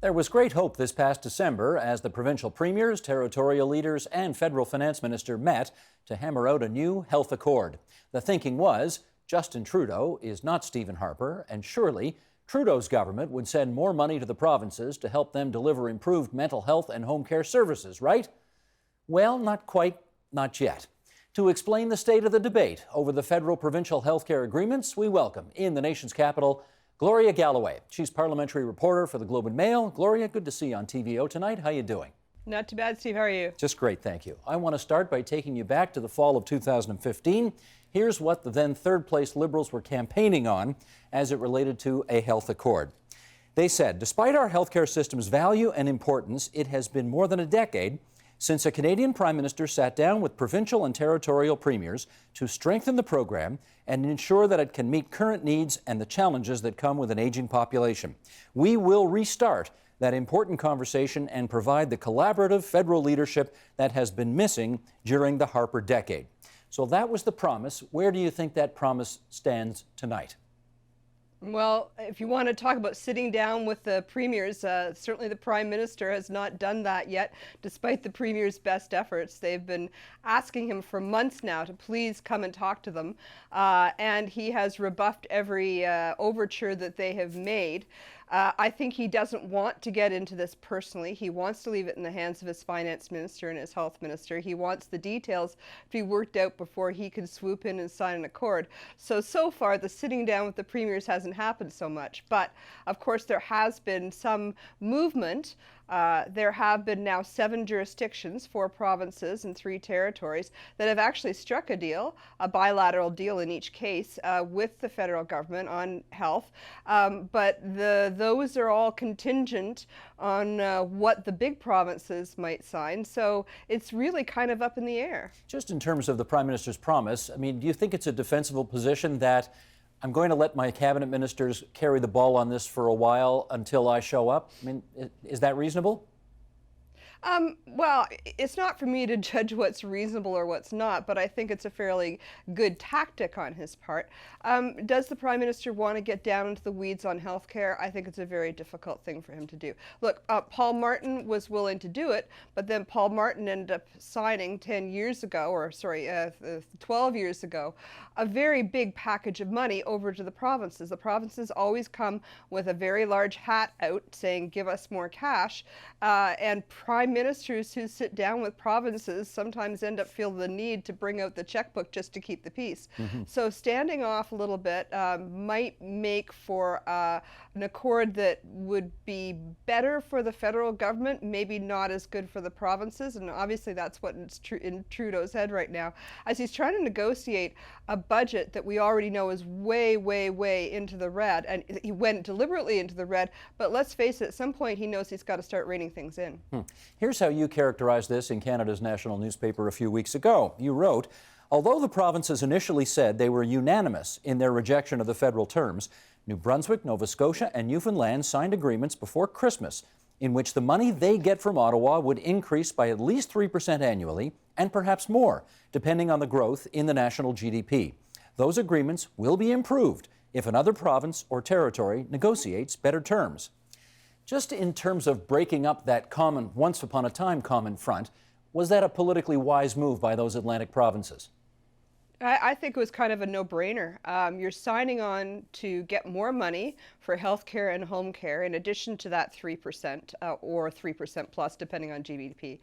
There was great hope this past December as the provincial premiers, territorial leaders, and federal finance minister met to hammer out a new health accord. The thinking was Justin Trudeau is not Stephen Harper, and surely Trudeau's government would send more money to the provinces to help them deliver improved mental health and home care services, right? Well, not quite, not yet. To explain the state of the debate over the federal-provincial healthcare agreements, we welcome in the nation's capital Gloria Galloway. She's parliamentary reporter for the Globe and Mail. Gloria, good to see you on TVO tonight. How you doing? Not too bad, Steve. How are you? Just great, thank you. I want to start by taking you back to the fall of 2015. Here's what the then third-place Liberals were campaigning on as it related to a health accord. They said, despite our healthcare system's value and importance, it has been more than a decade since a Canadian Prime Minister sat down with provincial and territorial premiers to strengthen the program and ensure that it can meet current needs and the challenges that come with an aging population. We will restart that important conversation and provide the collaborative federal leadership that has been missing during the Harper decade. So that was the promise. Where do you think that promise stands tonight? Well, if you want to talk about sitting down with the premiers, certainly the Prime Minister has not done that yet, despite the Premier's best efforts. They've been asking him for months now to please come and talk to them, and he has rebuffed every overture that they have made. I think he doesn't want to get into this personally. He wants to leave it in the hands of his finance minister and his health minister. He wants the details to be worked out before he can swoop in and sign an accord. So far, the sitting down with the premiers hasn't happened so much. But, of course, there has been some movement. There have been now 7 jurisdictions, 4 provinces and 3 territories, that have actually struck a deal, a bilateral deal in each case, with the federal government on health. But those are all contingent on what the big provinces might sign. So it's really kind of up in the air. Just in terms of the Prime Minister's promise, I mean, do you think it's a defensible position that I'm going to let my cabinet ministers carry the ball on this for a while until I show up? I mean, is that reasonable? Well, it's not for me to judge what's reasonable or what's not, but I think it's a fairly good tactic on his part. Does the Prime Minister want to get down into the weeds on healthcare? I think it's a very difficult thing for him to do. Look, Paul Martin was willing to do it, but then Paul Martin ended up signing 12 years ago, a very big package of money over to the provinces. The provinces always come with a very large hat out saying, give us more cash, and Prime Ministers who sit down with provinces sometimes end up feeling the need to bring out the checkbook just to keep the peace. So standing off a little bit might make for an accord that would be better for the federal government, maybe not as good for the provinces, and obviously that's what's in Trudeau's head right now, as he's trying to negotiate a budget that we already know is way, way, way into the red, and he went deliberately into the red, but let's face it, at some point he knows he's got to start reining things in. Here's how you characterized this in Canada's national newspaper a few weeks ago. You wrote, although the provinces initially said they were unanimous in their rejection of the federal terms, New Brunswick, Nova Scotia, and Newfoundland signed agreements before Christmas in which the money they get from Ottawa would increase by at least 3% annually and perhaps more, depending on the growth in the national GDP. Those agreements will be improved if another province or territory negotiates better terms. Just in terms of breaking up that once upon a time common front, was that a politically wise move by those Atlantic provinces? I think it was kind of a no-brainer. You're signing on to get more money for healthcare and home care in addition to that 3% or 3% plus, depending on GDP.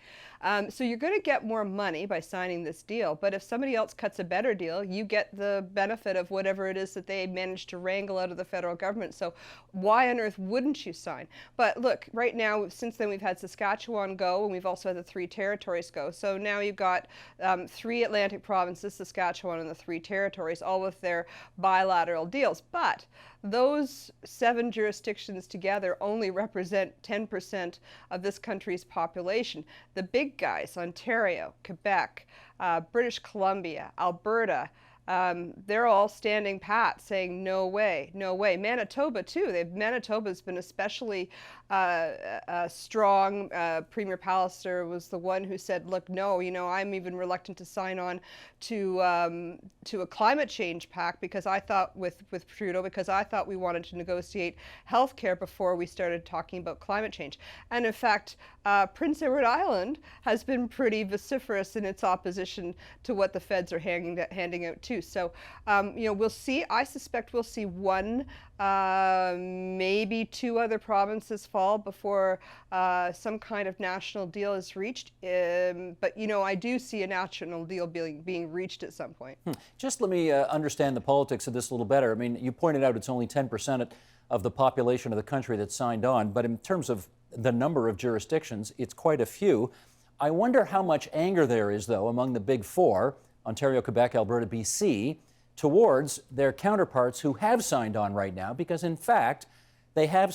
So you're going to get more money by signing this deal, but if somebody else cuts a better deal, you get the benefit of whatever it is that they managed to wrangle out of the federal government. So why on earth wouldn't you sign? But look, right now, since then we've had Saskatchewan go, and we've also had the 3 territories go. So now you've got 3 Atlantic provinces, Saskatchewan and the 3 territories, all with their bilateral deals. But those 7 jurisdictions together only represent 10% of this country's population. The big guys, Ontario, Quebec, British Columbia, Alberta, they're all standing pat, saying no way, no way. Manitoba too. Manitoba's been especially strong. Premier Pallister was the one who said, "Look, no, I'm even reluctant to sign on to a climate change pact because I thought with Trudeau because I thought we wanted to negotiate health care before we started talking about climate change." And in fact, Prince Edward Island has been pretty vociferous in its opposition to what the feds are handing out too. So, we'll see. I suspect we'll see one, maybe two other provinces fall before some kind of national deal is reached. But, I do see a national deal being reached at some point. Just let me understand the politics of this a little better. I mean, you pointed out it's only 10% of the population of the country that's signed on, but in terms of the number of jurisdictions, it's quite a few. I wonder how much anger there is, though, among the big four, Ontario, Quebec, Alberta, BC, towards their counterparts who have signed on right now, because in fact, they have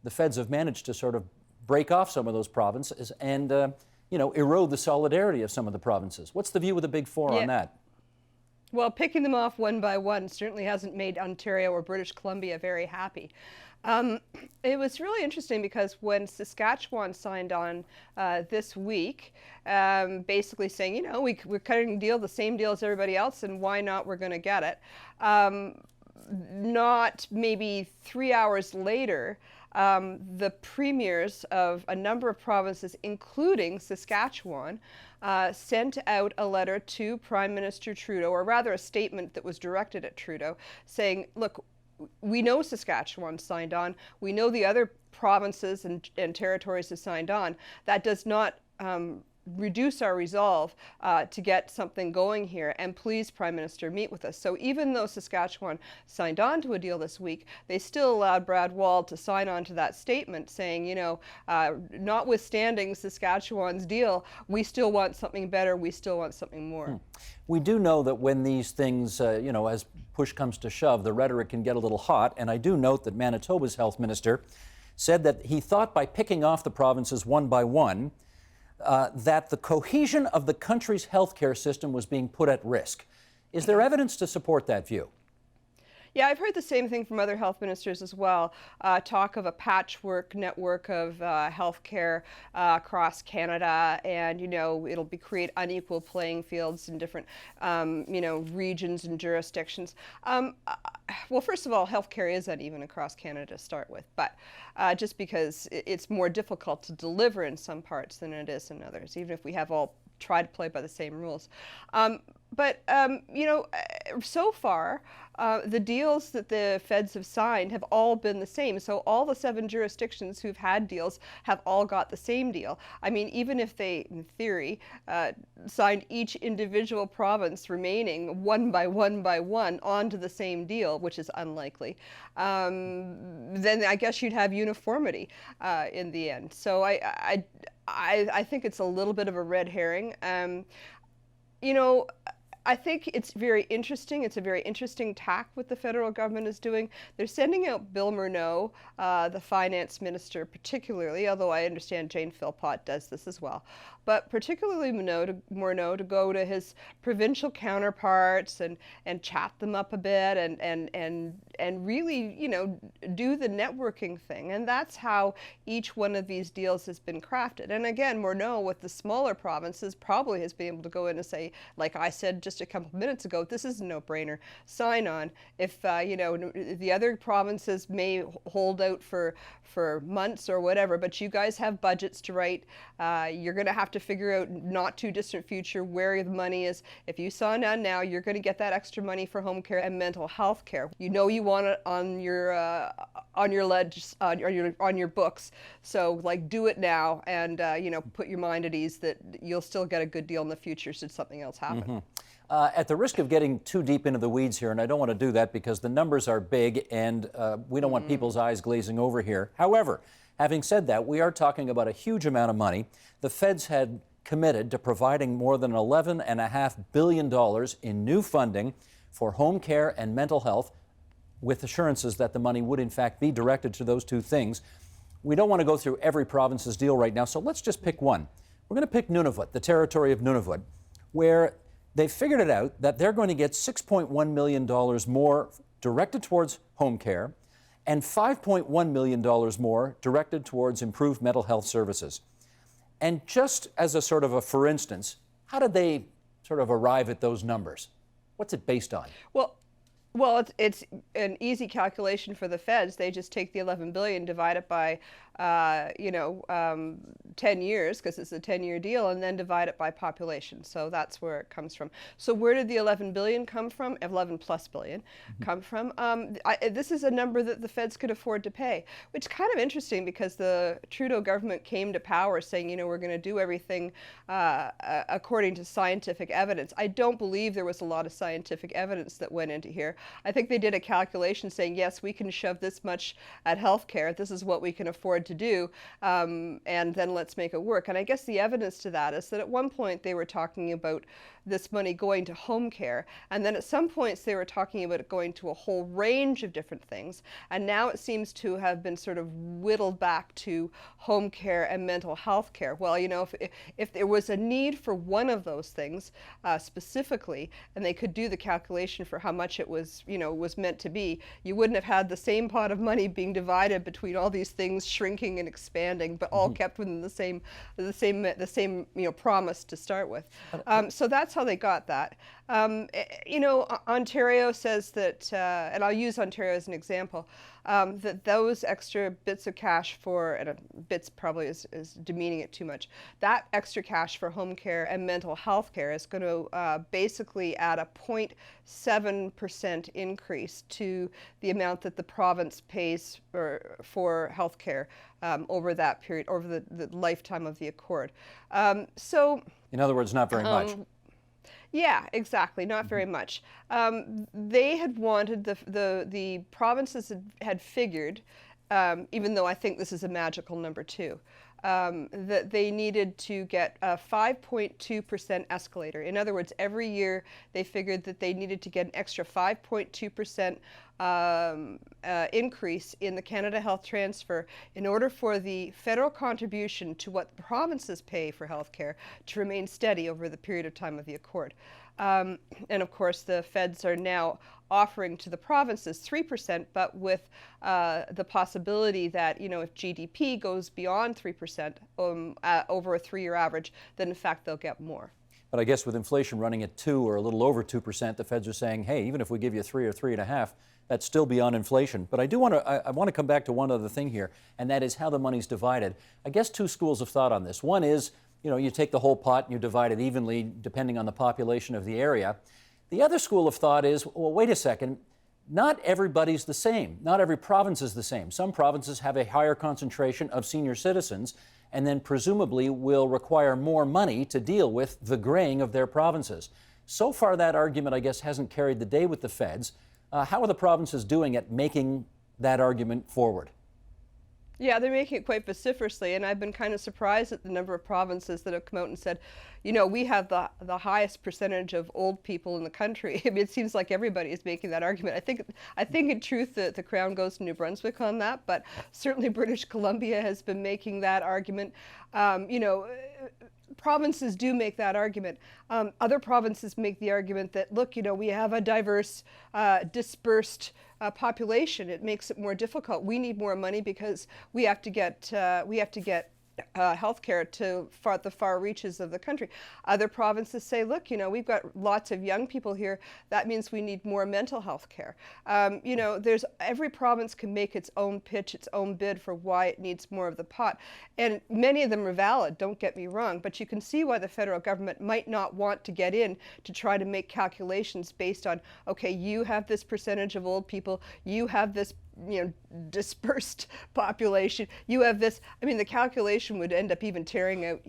the feds have managed to sort of break off some of those provinces and, erode the solidarity of some of the provinces. What's the view of the big four on that? Well, picking them off one by one certainly hasn't made Ontario or British Columbia very happy. It was really interesting because when Saskatchewan signed on this week, basically saying, we're cutting a deal, the same deal as everybody else, and why not? We're going to get it. Not maybe 3 hours later, the premiers of a number of provinces, including Saskatchewan, sent out a letter to Prime Minister Trudeau, or rather a statement that was directed at Trudeau, saying, look, we know Saskatchewan signed on. We know the other provinces and territories have signed on. That does not reduce our resolve to get something going here. And please, Prime Minister, meet with us. So even though Saskatchewan signed on to a deal this week, they still allowed Brad Wald to sign on to that statement saying, notwithstanding Saskatchewan's deal, we still want something better. We still want something more. We do know that when these things, as push comes to shove, the rhetoric can get a little hot. And I do note that Manitoba's health minister said that he thought by picking off the provinces one by one, that the cohesion of the country's healthcare system was being put at risk. Is there evidence to support that view? Yeah, I've heard the same thing from other health ministers as well. Talk of a patchwork network of healthcare across Canada, and it'll create unequal playing fields in different regions and jurisdictions. Well, first of all, healthcare is uneven across Canada to start with, but just because it's more difficult to deliver in some parts than it is in others, even if we have all tried to play by the same rules. So far, the deals that the feds have signed have all been the same. So all the 7 jurisdictions who've had deals have all got the same deal. I mean, even if they, in theory, signed each individual province remaining one by one onto the same deal, which is unlikely, then I guess you'd have uniformity in the end. So I think it's a little bit of a red herring. I think it's very interesting. It's a very interesting tack what the federal government is doing. They're sending out Bill Morneau, the finance minister particularly, although I understand Jane Philpott does this as well, but particularly Morneau to go to his provincial counterparts and chat them up a bit and really, do the networking thing. And that's how each one of these deals has been crafted. And again, Morneau with the smaller provinces probably has been able to go in and say, like I said just a couple of minutes ago, this is a no-brainer. Sign on. If the other provinces may hold out for months or whatever, but you guys have budgets to write. You're going to have to figure out not too distant future where the money is. If you sign on now, you're going to get that extra money for home care and mental health care. You want it on your books. So do it now and put your mind at ease that you'll still get a good deal in the future should something else happen. Mm-hmm. At the risk of getting too deep into the weeds here, and I don't want to do that because the numbers are big and we don't want people's eyes glazing over here. However, having said that, we are talking about a huge amount of money. The feds had committed to providing more than $11.5 billion in new funding for home care and mental health, with assurances that the money would in fact be directed to those two things. We don't want to go through every province's deal right now, so let's just pick one. We're going to pick Nunavut, the territory of Nunavut, where They figured it out that they're going to get $6.1 million more directed towards home care and $5.1 million more directed towards improved mental health services. And just as a sort of a for instance, how did they sort of arrive at those numbers? What's it based on? Well, it's an easy calculation for the feds. They just take the 11 billion, divide it by, 10 years, because it's a 10-year deal, and then divide it by population. So that's where it comes from. So where did the 11 billion come from? 11 plus billion come from? This is a number that the feds could afford to pay, which is kind of interesting because the Trudeau government came to power saying, we're going to do everything according to scientific evidence. I don't believe there was a lot of scientific evidence that went into here. I think they did a calculation saying, yes, we can shove this much at healthcare. This is what we can afford to do, and then let's make it work. And I guess the evidence to that is that at one point they were talking about this money going to home care, and then at some points they were talking about it going to a whole range of different things, and now it seems to have been sort of whittled back to home care and mental health care. Well, if there was a need for one of those things specifically, and they could do the calculation for how much it was, was meant to be, you wouldn't have had the same pot of money being divided between all these things shrinking and expanding, but all kept within the same promise to start with. So that's how they got that. Ontario says that, and I'll use Ontario as an example, that those extra bits of cash for, and bits probably is demeaning it too much, that extra cash for home care and mental health care is going to basically add a 0.7% increase to the amount that the province pays for health care over that period, over the lifetime of the Accord. So, in other words, not very much. Yeah, exactly. Not very much. They had wanted, the provinces had figured, even though I think this is a magical number too, that they needed to get a 5.2% escalator. In other words, every year they figured that they needed to get an extra 5.2% increase in the Canada Health Transfer in order for the federal contribution to what the provinces pay for healthcare to remain steady over the period of time of the Accord. And of course, the feds are now offering to the provinces 3%, but with the possibility that, if GDP goes beyond 3% over a 3-year average, then in fact they'll get more. But I guess with inflation running at 2 or a little over 2%, the feds are saying, hey, even if we give you 3 or 3.5, that's still beyond inflation. But I want to come back to one other thing here, and that is how the money's divided. I guess 2 schools of thought on this. One is, you take the whole pot and you divide it evenly depending on the population of the area. The other school of thought is, well, wait a second, not everybody's the same. Not every province is the same. Some provinces have a higher concentration of senior citizens and then presumably will require more money to deal with the graying of their provinces. So far, that argument, I guess, hasn't carried the day with the feds. How are the provinces doing at making that argument forward? Yeah, they're making it quite vociferously, and I've been kind of surprised at the number of provinces that have come out and said, we have the highest percentage of old people in the country. I mean, it seems like everybody is making that argument. I think in truth that the crown goes to New Brunswick on that, but certainly British Columbia has been making that argument. Provinces do make that argument. Other provinces make the argument that, look, we have a diverse, dispersed population. It makes it more difficult. We need more money because we have to get health care to the far reaches of the country. Other provinces say, look, we've got lots of young people here. That means we need more mental health care. Every province can make its own pitch, its own bid for why it needs more of the pot. And many of them are valid, don't get me wrong, but you can see why the federal government might not want to get in to try to make calculations based on, okay, you have this percentage of old people, you have this dispersed population, you have this. I mean, the calculation would end up even tearing out,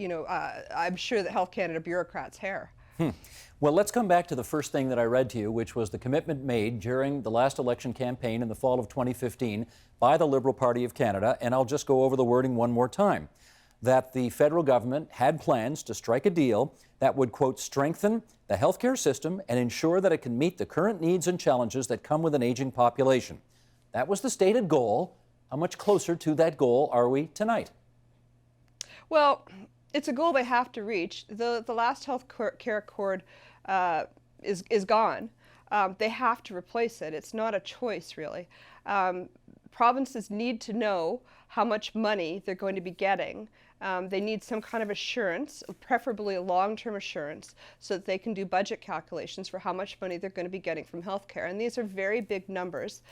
I'm sure that Health Canada bureaucrats' hair. Well, let's come back to the first thing that I read to you, which was the commitment made during the last election campaign in the fall of 2015 by the Liberal Party of Canada, and I'll just go over the wording one more time, that the federal government had plans to strike a deal that would, quote, strengthen the healthcare system and ensure that it can meet the current needs and challenges that come with an aging population. That was the stated goal. How much closer to that goal are we tonight? Well, it's a goal they have to reach. The last health care accord is gone. They have to replace it. It's not a choice, really. Provinces need to know how much money they're going to be getting. They need some kind of assurance, preferably a long-term assurance, so that they can do budget calculations for how much money they're going to be getting from healthcare. And these are very big numbers.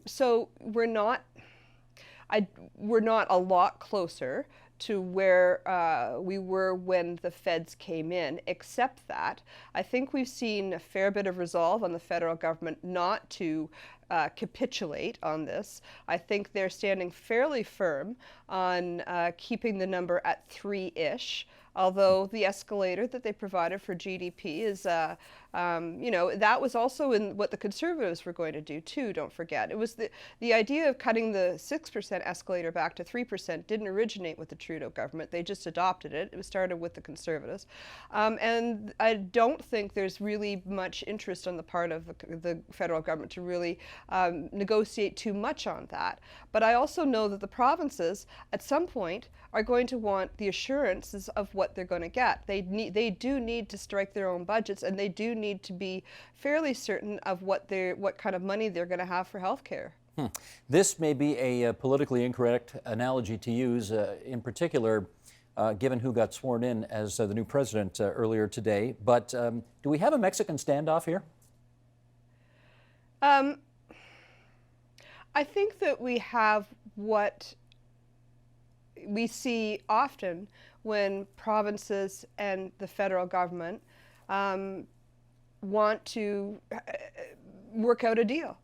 So we're not a lot closer to where we were when the feds came in, except that I think we've seen a fair bit of resolve on the federal government not to capitulate on this. I think they're standing fairly firm on keeping the number at 3-ish, although the escalator that they provided for GDP is, you know, that was also in what the Conservatives were going to do too, don't forget. It was the idea of cutting the 6% escalator back to 3% didn't originate with the Trudeau government. They just adopted it. It was started with the Conservatives. And I don't think there's really much interest on the part of the federal government to really negotiate too much on that. But I also know that the provinces at some point are going to want the assurances of what they're going to get. They do need to strike their own budgets, and they do need to be fairly certain of what kind of money they're going to have for healthcare. This may be a politically incorrect analogy to use, in particular, given who got sworn in as the new president earlier today. But do we have a Mexican standoff here? I think that we have what we see often when provinces and the federal government want to work out a deal.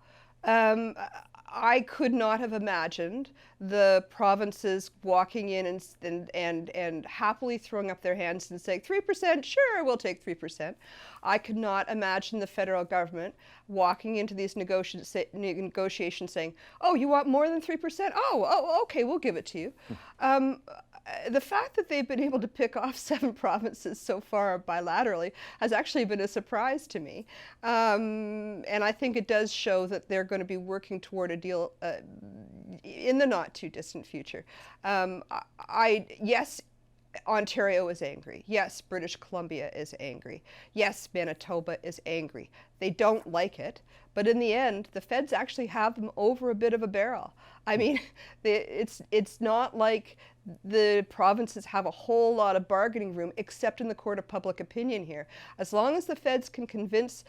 I could not have imagined the provinces walking in and happily throwing up their hands and saying, 3%, sure, we'll take 3%. I could not imagine the federal government walking into these negotiations saying, oh, you want more than 3%? Oh, okay, we'll give it to you. The fact that they've been able to pick off 7 provinces so far bilaterally has actually been a surprise to me. And I think it does show that they're going to be working toward a deal in the not too distant future. Yes, Ontario is angry. Yes, British Columbia is angry. Yes, Manitoba is angry. They don't like it. But in the end, the feds actually have them over a bit of a barrel. I mean, it's not like the provinces have a whole lot of bargaining room, except in the court of public opinion here. As long as the feds can convince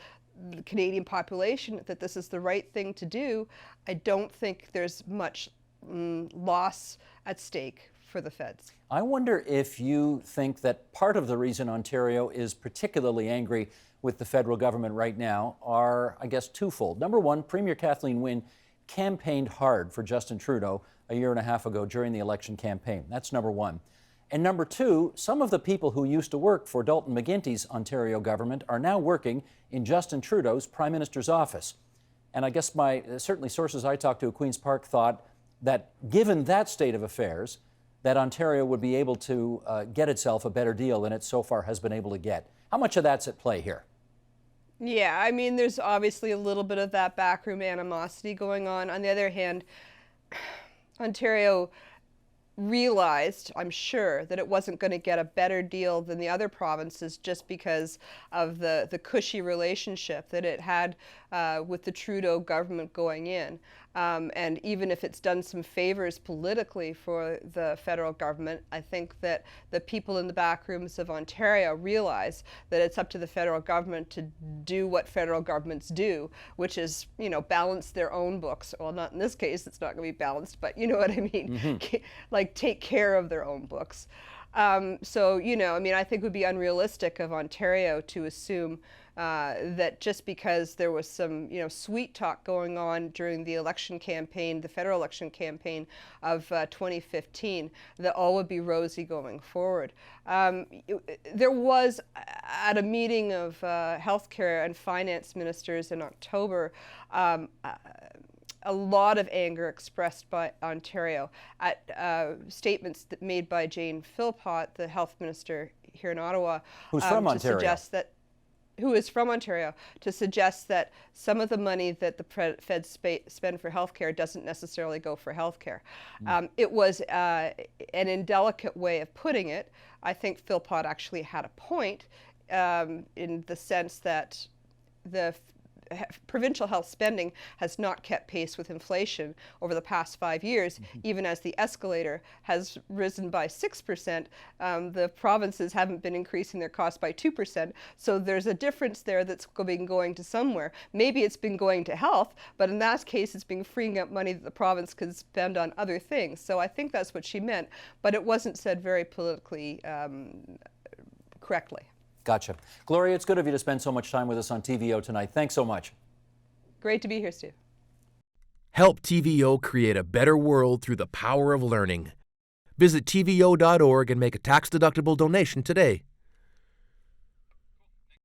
the Canadian population that this is the right thing to do, I don't think there's much loss at stake for the feds. I wonder if you think that part of the reason Ontario is particularly angry with the federal government right now are, I guess, twofold. Number one, Premier Kathleen Wynne campaigned hard for Justin Trudeau a year and a half ago during the election campaign. That's number one. And number two, some of the people who used to work for Dalton McGuinty's Ontario government are now working in Justin Trudeau's Prime Minister's office. And I guess certainly sources I talked to at Queen's Park thought that given that state of affairs, that Ontario would be able to get itself a better deal than it so far has been able to get. How much of that's at play here? Yeah, I mean, there's obviously a little bit of that backroom animosity going on. On the other hand, Ontario realized, I'm sure, that it wasn't going to get a better deal than the other provinces just because of the cushy relationship that it had with the Trudeau government going in. And even if it's done some favors politically for the federal government, I think that the people in the back rooms of Ontario realize that it's up to the federal government to do what federal governments do, which is, you know, balance their own books. Well, not in this case, it's not going to be balanced, but you know what I mean? Mm-hmm. Like take care of their own books. So, you know, I mean, I think it would be unrealistic of Ontario to assume that just because there was some, you know, sweet talk going on during the election campaign, the federal election campaign of 2015, that all would be rosy going forward. There was, at a meeting of healthcare and finance ministers in October, a lot of anger expressed by Ontario at statements made by Jane Philpott, the health minister here in Ottawa, who's from Ontario. Who is from Ontario, to suggest that some of the money that the feds spend for healthcare doesn't necessarily go for healthcare. It was an indelicate way of putting it. I think Philpott actually had a point. in the sense that the provincial health spending has not kept pace with inflation over the past 5 years. Even as the escalator has risen by 6%, the provinces haven't been increasing their costs by 2%. So there's a difference there that's been going to somewhere. Maybe it's been going to health, but in that case, it's been freeing up money that the province could spend on other things. So I think that's what she meant, but it wasn't said very politically correctly. Gotcha. Gloria, it's good of you to spend so much time with us on TVO tonight. Thanks so much. Great to be here, Steve. Help TVO create a better world through the power of learning. Visit TVO.org and make a tax-deductible donation today.